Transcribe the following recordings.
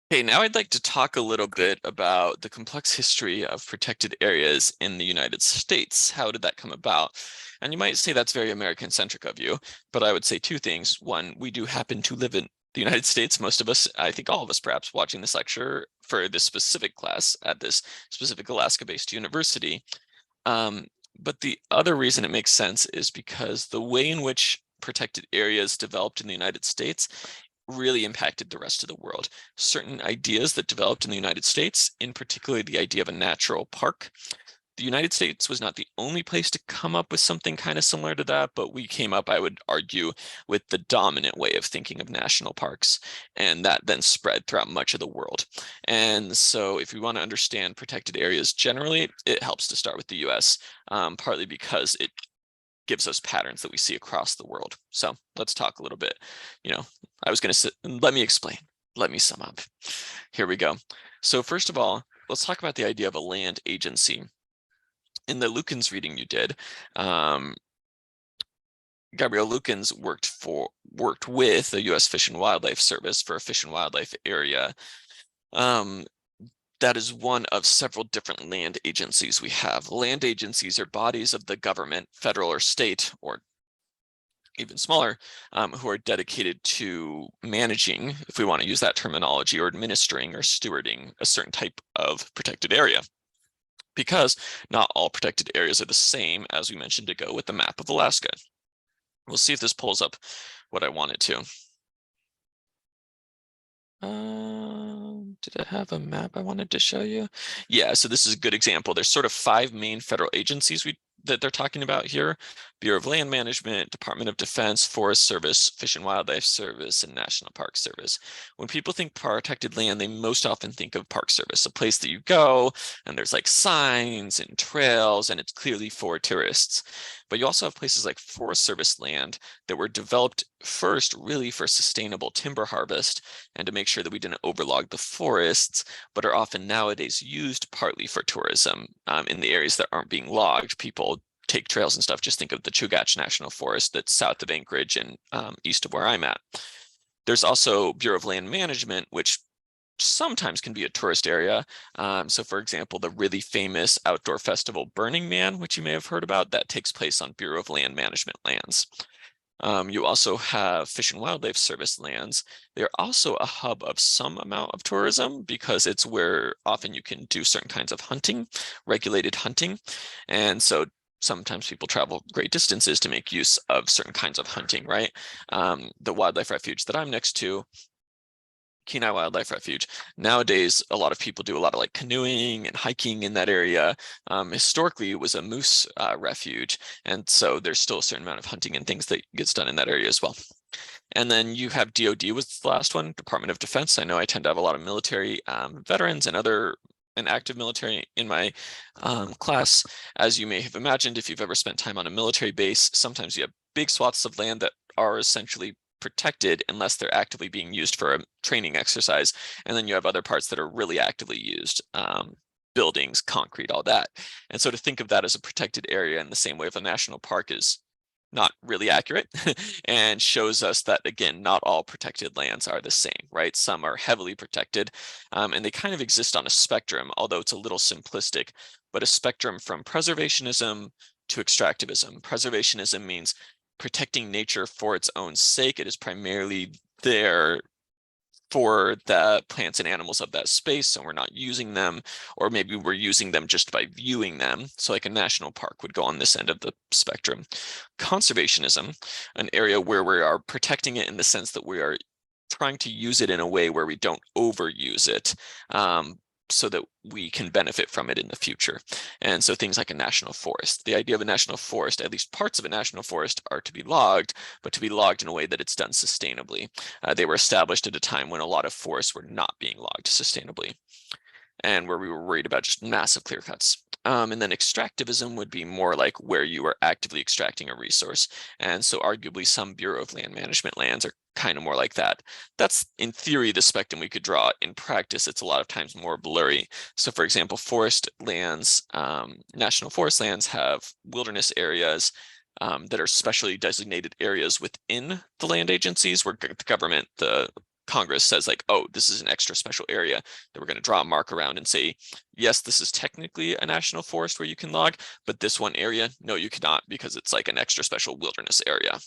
Okay, now I'd like to talk a little bit about the complex history of protected areas in the United States. How did that come about? And you might say that's very American-centric of you, but I would say two things. One, we do happen to live in the United States. Most of us, I think all of us perhaps, watching this lecture for this specific class at this specific Alaska-based university. Um, but the other reason it makes sense is because the way in which protected areas developed in the United States really impacted the rest of the world. Certain ideas that developed in the United States, in particular the idea of a natural park. The United States was not the only place to come up with something kind of similar to that, but we came up, I would argue, with the dominant way of thinking of national parks, and that then spread throughout much of the world. And so if we want to understand protected areas generally, it helps to start with the US, partly because it gives us patterns that we see across the world. So let's talk a little bit. I was going to let me explain. Let me sum up. Here we go. So first of all, let's talk about the idea of a land agency. In the Lukens reading you did, Gabrielle Lukens worked with the U.S. Fish and Wildlife Service for a fish and wildlife area. That is one of several different land agencies we have. Land agencies are bodies of the government, federal or state, or even smaller, who are dedicated to managing, if we want to use that terminology, or administering or stewarding a certain type of protected area. Because not all protected areas are the same, as we mentioned ago with the map of Alaska. We'll see if this pulls up what I wanted to. Did I have a map I wanted to show you? Yeah, so this is a good example. There's sort of 5 main federal agencies that they're talking about here: Bureau of Land Management, Department of Defense, Forest Service, Fish and Wildlife Service, and National Park Service. When people think protected land, they most often think of Park Service, a place that you go and there's like signs and trails, and it's clearly for tourists. But you also have places like Forest Service land that were developed first really for sustainable timber harvest and to make sure that we didn't overlog the forests, but are often nowadays used partly for tourism in the areas that aren't being logged. People take trails and stuff. Just think of the Chugach National Forest that's south of Anchorage and east of where I'm at. There's also Bureau of Land Management, which sometimes can be a tourist area. So for example, the really famous outdoor festival Burning Man, which you may have heard about, that takes place on Bureau of Land Management lands. You also have Fish and Wildlife Service lands. They're also a hub of some amount of tourism because it's where often you can do certain kinds of hunting, regulated hunting. And so sometimes people travel great distances to make use of certain kinds of hunting, right? The wildlife refuge that I'm next to, Kenai Wildlife Refuge. Nowadays, a lot of people do a lot of like canoeing and hiking in that area. Historically, it was a moose refuge, and so there's still a certain amount of hunting and things that gets done in that area as well. And then you have DoD was the last one, Department of Defense. I know I tend to have a lot of military veterans and active military in my class. As you may have imagined, if you've ever spent time on a military base, sometimes you have big swaths of land that are essentially protected unless they're actively being used for a training exercise. And then you have other parts that are really actively used, buildings, concrete, all that. And so to think of that as a protected area in the same way of a national park is not really accurate and shows us that, again, not all protected lands are the same, right? Some are heavily protected, and they kind of exist on a spectrum, although it's a little simplistic, but a spectrum from preservationism to extractivism. Preservationism means protecting nature for its own sake. It is primarily there for the plants and animals of that space, so we're not using them, or maybe we're using them just by viewing them. So like a national park would go on this end of the spectrum. Conservationism, an area where we are protecting it in the sense that we are trying to use it in a way where we don't overuse it, so that we can benefit from it in the future. And so things like a national forest. The idea of a national forest, at least parts of a national forest, are to be logged, but to be logged in a way that it's done sustainably. They were established at a time when a lot of forests were not being logged sustainably, and where we were worried about just massive clear cuts. And then extractivism would be more like where you are actively extracting a resource. And so arguably some Bureau of Land Management lands are kind of more like that. That's in theory the spectrum we could draw. In practice, it's a lot of times more blurry. So for example, forest lands, national forest lands have wilderness areas that are specially designated areas within the land agencies where the government, the Congress says like, oh, this is an extra special area that we're going to draw a mark around and say, yes, this is technically a national forest where you can log, but this one area, no, you cannot, because it's like an extra special wilderness area.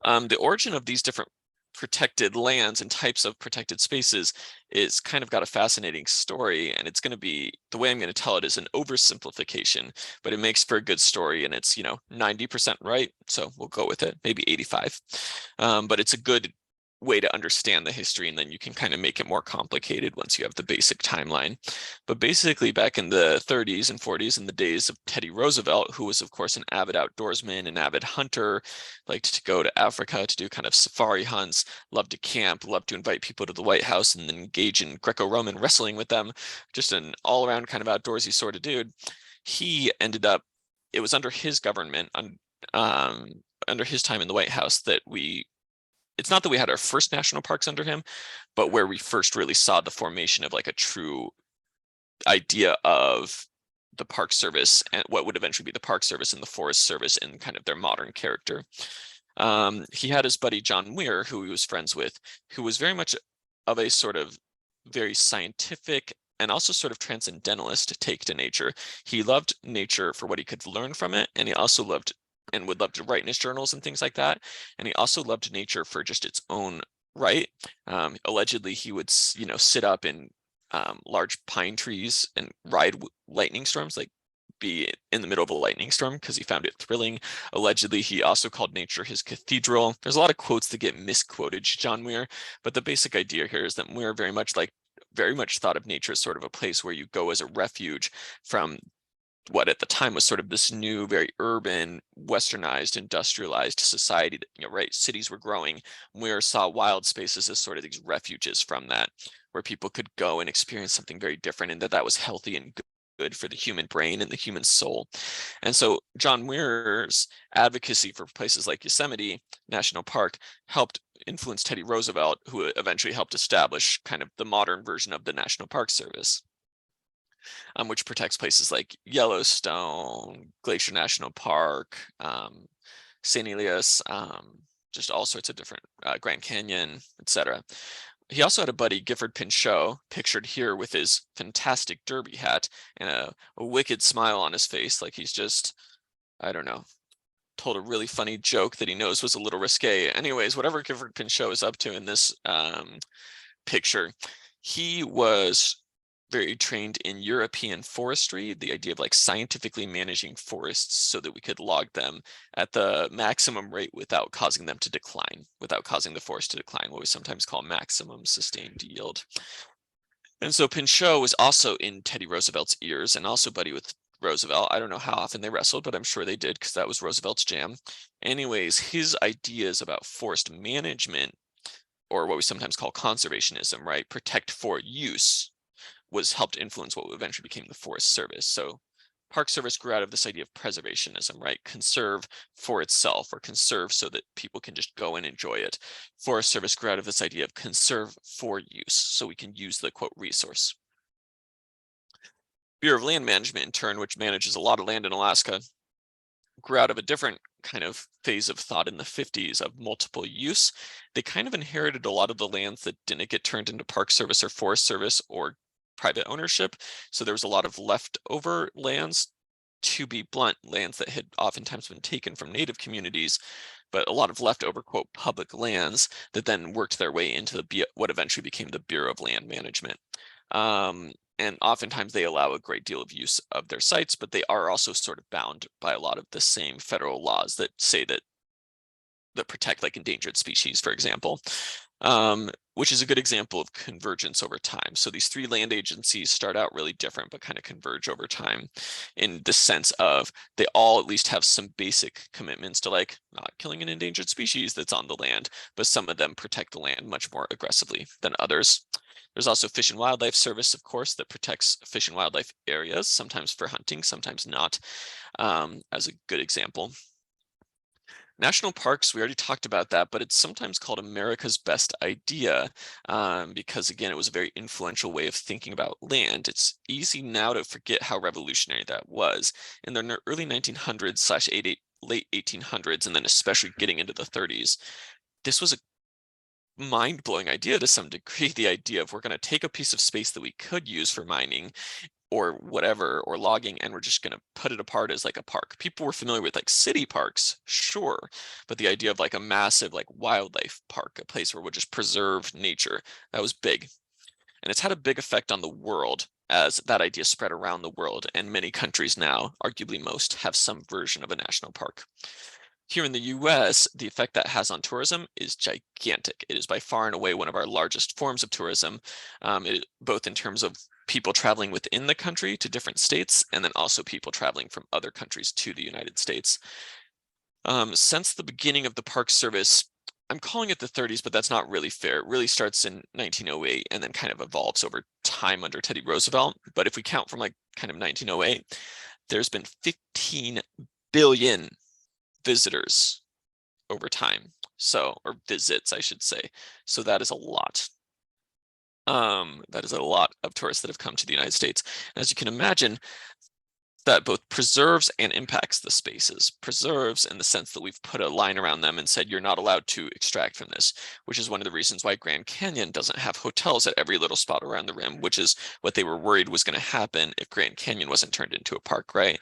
The origin of these different protected lands and types of protected spaces is kind of got a fascinating story, and it's going to be, the way I'm going to tell it is an oversimplification, but it makes for a good story, and it's 90% right, so we'll go with it, maybe 85. But it's a good way to understand the history, and then you can kind of make it more complicated once you have the basic timeline. But basically, back in the 30s and 40s, in the days of Teddy Roosevelt, who was of course an avid outdoorsman, an avid hunter, liked to go to Africa to do kind of safari hunts, loved to camp, loved to invite people to the White House and then engage in Greco-Roman wrestling with them, just an all-around kind of outdoorsy sort of dude. He ended up, it was under his government, under his time in the White House, that it's not that we had our first national parks under him, but where we first really saw the formation of like a true idea of the Park Service and what would eventually be the Park Service and the Forest Service in kind of their modern character. He had his buddy John Muir, who he was friends with, who was very much of a sort of very scientific and also sort of transcendentalist take to nature. He loved nature for what he could learn from it, and he also loved and would love to write in his journals and things like that. And he also loved nature for just its own right. Allegedly, he would, sit up in large pine trees and ride lightning storms, like be in the middle of a lightning storm because he found it thrilling. Allegedly, he also called nature his cathedral. There's a lot of quotes that get misquoted, John Muir, but the basic idea here is that Muir very much thought of nature as sort of a place where you go as a refuge from what at the time was sort of this new, very urban, westernized, industrialized society that, right, cities were growing. Muir saw wild spaces as sort of these refuges from that, where people could go and experience something very different, and that was healthy and good for the human brain and the human soul. And so John Muir's advocacy for places like Yosemite National Park helped influence Teddy Roosevelt, who eventually helped establish kind of the modern version of the National Park Service. Which protects places like Yellowstone, Glacier National Park, St. Elias, just all sorts of different, Grand Canyon, etc. He also had a buddy, Gifford Pinchot, pictured here with his fantastic derby hat and a wicked smile on his face, like he's just, I don't know, told a really funny joke that he knows was a little risque. Anyways, whatever Gifford Pinchot is up to in this picture, he was very trained in European forestry, the idea of like scientifically managing forests so that we could log them at the maximum rate without causing them to decline, without causing the forest to decline, what we sometimes call maximum sustained yield. And so Pinchot was also in Teddy Roosevelt's ears and also buddy with Roosevelt. I don't know how often they wrestled, but I'm sure they did because that was Roosevelt's jam. Anyways, his ideas about forest management, or what we sometimes call conservationism, right? Protect for use, was helped influence what eventually became the Forest Service. So Park Service grew out of this idea of preservationism, right? Conserve for itself, or conserve so that people can just go and enjoy it. Forest Service grew out of this idea of conserve for use, so we can use the quote resource. Bureau of Land Management, in turn, which manages a lot of land in Alaska, grew out of a different kind of phase of thought in the 50s of multiple use. They kind of inherited a lot of the lands that didn't get turned into Park Service or Forest Service or private ownership. So there was a lot of leftover lands, to be blunt, lands that had oftentimes been taken from native communities, but a lot of leftover quote public lands that then worked their way into what eventually became the Bureau of Land Management. And oftentimes they allow a great deal of use of their sites, but they are also sort of bound by a lot of the same federal laws that say that protect like endangered species, for example, which is a good example of convergence over time. So these three land agencies start out really different, but kind of converge over time in the sense of they all at least have some basic commitments to like not killing an endangered species that's on the land, but some of them protect the land much more aggressively than others. There's also Fish and Wildlife Service, of course, that protects fish and wildlife areas, sometimes for hunting, sometimes not, as a good example. National parks, we already talked about that, but it's sometimes called America's best idea because, again, it was a very influential way of thinking about land. It's easy now to forget how revolutionary that was. In the early 1900s / late 1800s, and then especially getting into the 30s, this was a mind-blowing idea to some degree, the idea of we're going to take a piece of space that we could use for mining or whatever, or logging, and we're just going to put it apart as like a park. People were familiar with like city parks, sure, but the idea of like a massive like wildlife park, a place where we'll just preserve nature, that was big. And it's had a big effect on the world as that idea spread around the world, and many countries now, arguably most, have some version of a national park. Here in the US, the effect that has on tourism is gigantic. It is by far and away one of our largest forms of tourism, both in terms of people traveling within the country to different states, and then also people traveling from other countries to the United States. Since the beginning of the Park Service, I'm calling it the 30s, but that's not really fair. It really starts in 1908 and then kind of evolves over time under Teddy Roosevelt. But if we count from like kind of 1908, there's been 15 billion visitors over time. So, or visits, I should say. So that is a lot. That is a lot of tourists that have come to the United States. And as you can imagine, that both preserves and impacts the spaces. Preserves in the sense that we've put a line around them and said you're not allowed to extract from this, which is one of the reasons why Grand Canyon doesn't have hotels at every little spot around the rim, which is what they were worried was going to happen if Grand Canyon wasn't turned into a park, right?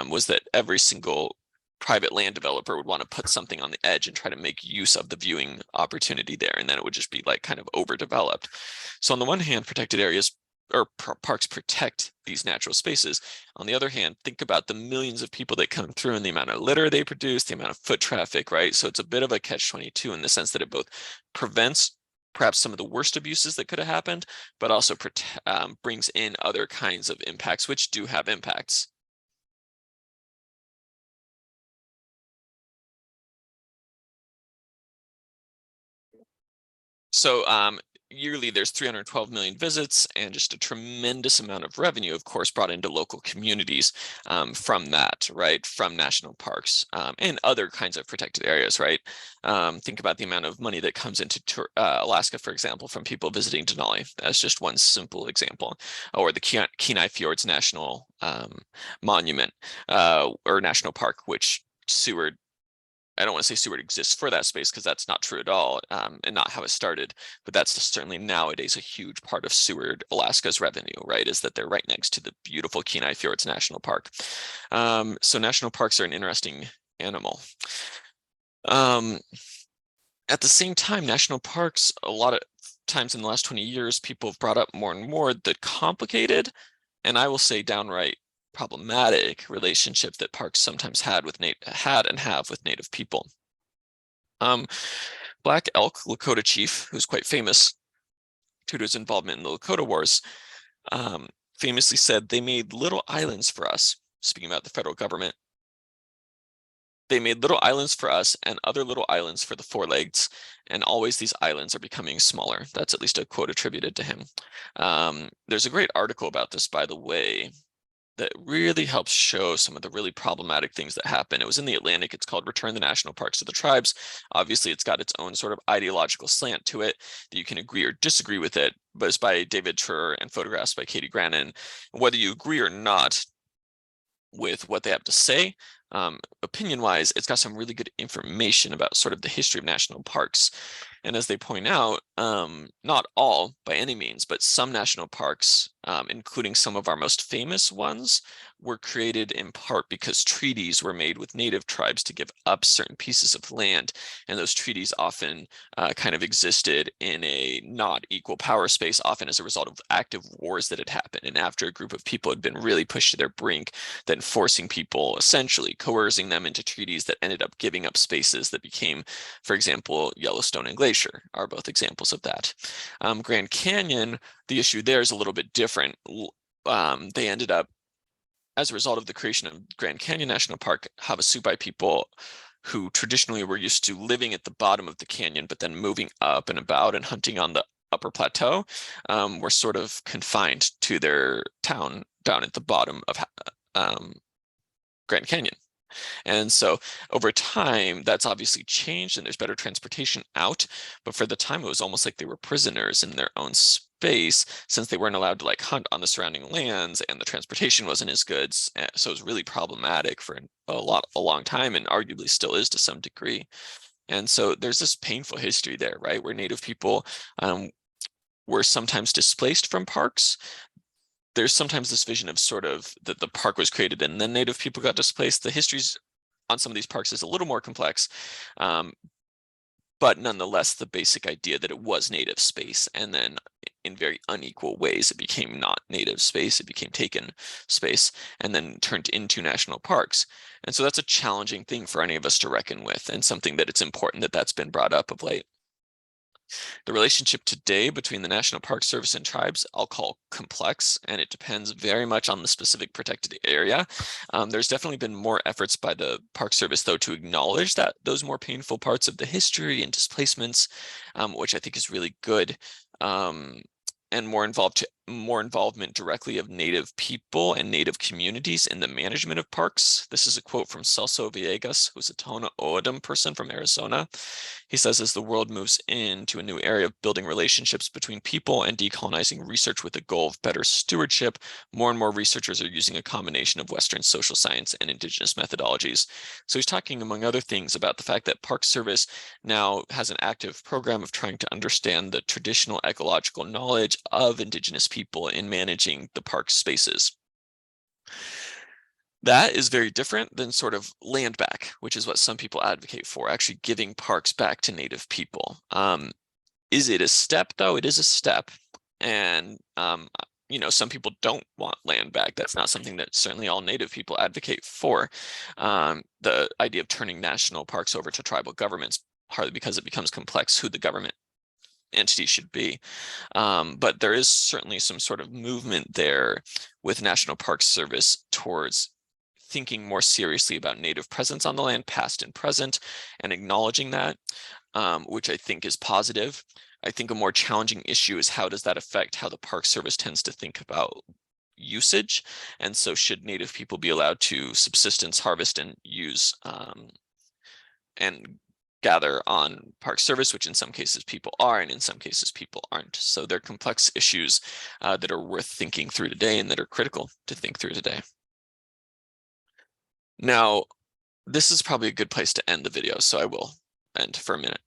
Was that every single private land developer would want to put something on the edge and try to make use of the viewing opportunity there, and then it would just be like kind of overdeveloped. So on the one hand, protected areas or parks protect these natural spaces. On the other hand, think about the millions of people that come through and the amount of litter they produce, the amount of foot traffic, right? So it's a bit of a catch-22 in the sense that it both prevents perhaps some of the worst abuses that could have happened, but also brings in other kinds of impacts, which do have impacts. So yearly there's 312 million visits and just a tremendous amount of revenue, of course, brought into local communities from that, right? From national parks and other kinds of protected areas, right? Think about the amount of money that comes into Alaska, for example, from people visiting Denali. That's just one simple example. Or the Kenai Fjords National Monument or National Park, which Seward I don't want to say Seward exists for that space because that's not true at all, and not how it started. But that's certainly nowadays a huge part of Seward, Alaska's revenue, right? Is that they're right next to the beautiful Kenai Fjords National Park. So national parks are an interesting animal. At the same time, national parks, a lot of times in the last 20 years, people have brought up more and more the complicated, and I will say downright problematic relationship that parks sometimes had and have with Native people. Black Elk Lakota chief, who's quite famous due to his involvement in the Lakota Wars, famously said they made little islands for us, speaking about the federal government. They made little islands for us and other little islands for the four-leggeds, and always these islands are becoming smaller. That's at least a quote attributed to him. There's a great article about this, by the way, that really helps show some of the really problematic things that happen. It was in the Atlantic. It's called Return the National Parks to the Tribes. Obviously, it's got its own sort of ideological slant to it that you can agree or disagree with it, but it's by David Trur and photographs by Katie Grannon. Whether you agree or not with what they have to say, opinion-wise, it's got some really good information about sort of the history of national parks. And as they point out, not all by any means, but some national parks, including some of our most famous ones, were created in part because treaties were made with native tribes to give up certain pieces of land. And those treaties often kind of existed in a not equal power space, often as a result of active wars that had happened. And after a group of people had been really pushed to their brink, then forcing people, essentially coercing them into treaties that ended up giving up spaces that became, for example, Yellowstone and Glacier are both examples of that. Grand Canyon, the issue there is a little bit different. They ended up, as a result of the creation of Grand Canyon National Park, Havasupai people who traditionally were used to living at the bottom of the canyon, but then moving up and about and hunting on the upper plateau, were sort of confined to their town down at the bottom of Grand Canyon. And so over time, that's obviously changed and there's better transportation out. But for the time, it was almost like they were prisoners in their own space since they weren't allowed to like hunt on the surrounding lands and the transportation wasn't as good. So it was really problematic for a long time and arguably still is to some degree. And so there's this painful history there, right, where Native people were sometimes displaced from parks. There's sometimes this vision of sort of that the park was created and then Native people got displaced. The histories on some of these parks is a little more complex, but nonetheless, the basic idea that it was native space, and then in very unequal ways, it became not native space, it became taken space, and then turned into national parks. And so that's a challenging thing for any of us to reckon with, and something that it's important that that's been brought up of late. The relationship today between the National Park Service and tribes, I'll call complex, and it depends very much on the specific protected area. There's definitely been more efforts by the Park Service, though, to acknowledge that those more painful parts of the history and displacements, which I think is really good. And more involvement directly of Native people and Native communities in the management of parks. This is a quote from Celso Villegas, who's a Tohono O'odham person from Arizona. He says, as the world moves into a new area of building relationships between people and decolonizing research with the goal of better stewardship, more and more researchers are using a combination of Western social science and indigenous methodologies. So he's talking, among other things, about the fact that Park Service now has an active program of trying to understand the traditional ecological knowledge of indigenous people in managing the park spaces. That is very different than sort of land back, which is what some people advocate for, actually giving parks back to Native people. Is it a step, though? It is a step. And, some people don't want land back. That's not something that certainly all Native people advocate for. The idea of turning national parks over to tribal governments, partly because it becomes complex who the government entity should be. But there is certainly some sort of movement there with National Park Service towards thinking more seriously about Native presence on the land, past and present, and acknowledging that, which I think is positive. I think a more challenging issue is how does that affect how the Park Service tends to think about usage? And so should Native people be allowed to subsistence harvest and use and gather on Park Service, which in some cases people are, and in some cases people aren't. So they're complex issues that are worth thinking through today and that are critical to think through today. Now, this is probably a good place to end the video, so I will end for a minute.